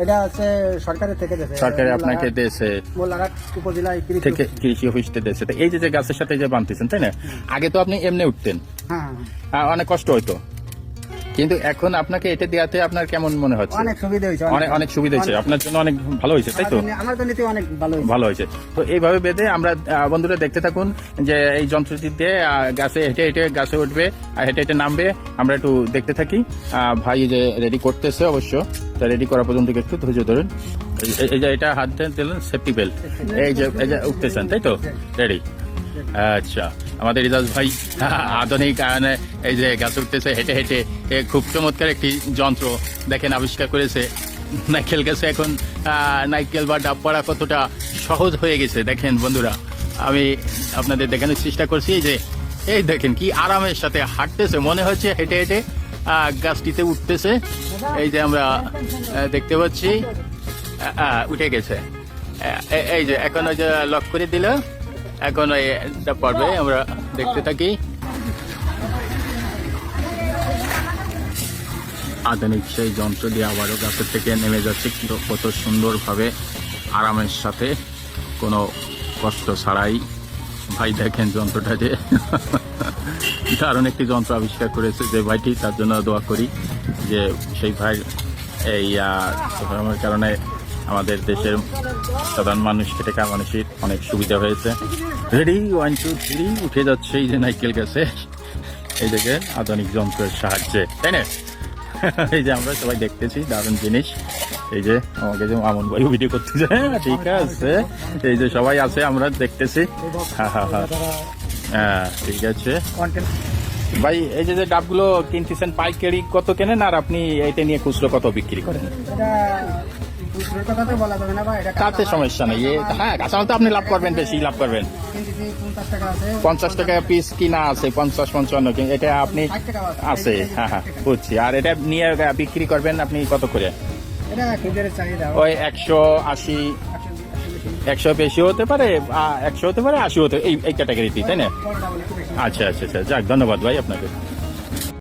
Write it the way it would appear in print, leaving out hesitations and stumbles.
এটা হচ্ছে সরকারের থেকে দিয়েছে, সরকারে আপনাকে দিয়েছে মোল্লারহাট উপজেলায় থেকে কৃষি অফিস দিয়েছে। তো এই যে গাছের সাথে যে বানতেছেন, তাই না? আগে তো আপনি এমনি উঠতেন, অনেক কষ্ট হইতো, কিন্তু এখন আপনাকে এটা দেওয়াতে আপনার কেমন মনে হচ্ছে? অনেক সুবিধা হয়েছে, অনেক সুবিধা হয়েছে আপনার জন্য, অনেক ভালো হয়েছে, তাই তো? আমার তো নীতি অনেক ভালো হয়েছে। তো এইভাবে বেঁধে আমরা বন্ধুরা দেখতে থাকুন যে এই যন্ত্রটি দিয়ে গাছে হেঁটে হেঁটে গাছে উঠবে আর হেঁটে হেঁটে নামবে। আমরা একটু দেখতে থাকি। ভাই যে রেডি করতেছে, অবশ্য তা রেডি করা পর্যন্ত একটু ধৈর্য ধরুন। এই যে এটা হাত দিলেন সেফটি বেল্ট, এই যে উঠতেছেন, তাই তো? রেডি। আচ্ছা, আমাদের রিজাজ ভাই আধুনিক এই যে গাছ উঠতেছে হেঁটে হেঁটে, খুব চমৎকার একটি যন্ত্র দেখেন আবিষ্কার করেছে। নারকেল গাছে এখন নারকেল বা ডাব পাড়া কতটা সহজ হয়ে গেছে দেখেন বন্ধুরা। আমি আপনাদের দেখানোর চেষ্টা করছি যে এই দেখেন কি আরামের সাথে হাঁটতেছে, মনে হচ্ছে হেঁটে হেঁটে গাছটিতে উঠতেছে। এই যে আমরা দেখতে পাচ্ছি উঠে গেছে। এই যে এখন ওই যে লক করে দিল, এখন এটা পারবে, আমরা দেখতে থাকি। আধুনিক সেই যন্ত্র দিয়ে আবারও গাছের থেকে নেমে যাচ্ছে, কিন্তু কত সুন্দরভাবে আরামের সাথে, কোনো কষ্ট ছাড়াই। ভাই দেখেন যন্ত্রটা যে দারুণ একটি যন্ত্র আবিষ্কার করেছে যে ভাইটি, তার জন্য দোয়া করি যে সেই ভাই এই কারণে আমাদের দেশের সাধারণ মানুষ, খেটে খাওয়া মানুষের অনেক সুবিধা হয়েছে। রেডি 1 2 3 উঠে যাচ্ছে এই যে নারকেল গাছে, এই দেখেন আধুনিক যন্ত্রের সাহায্যে, তাই না? এই যে আমরা সবাই দেখতেছি দারুণ জিনিস। এই যে আমাকে যে আমন ভাই ভিডিও করতেছে, ঠিক আছে, এই যে সবাই আছে, আমরা দেখতেছি। হ্যাঁ ঠিক আছে ভাই। এই যে ডাবগুলো কিনতেছেন পাইকারি কত কেনেন, আর আপনি এইটা নিয়ে খুচরো কত বিক্রি করেন? তাতে সমস্যা নেই। হ্যাঁ, কাঁচামাল তো আপনি লাভ করবেন, বেশি লাভ করবেন। 50 টাকা পিস কিনা আছে, 50-55, এটা আপনি আছে। হ্যাঁ হ্যাঁ বুঝছি। আর এটা নিয়ে বিক্রি করবেন আপনি কত করে? ওই 180, 100 বেশি হতে পারে, 100 হতে পারে, 80 হতে, এই ক্যাটাগরিটি, তাই না? আচ্ছা আচ্ছা আচ্ছা, যাক ধন্যবাদ ভাই আপনাকে।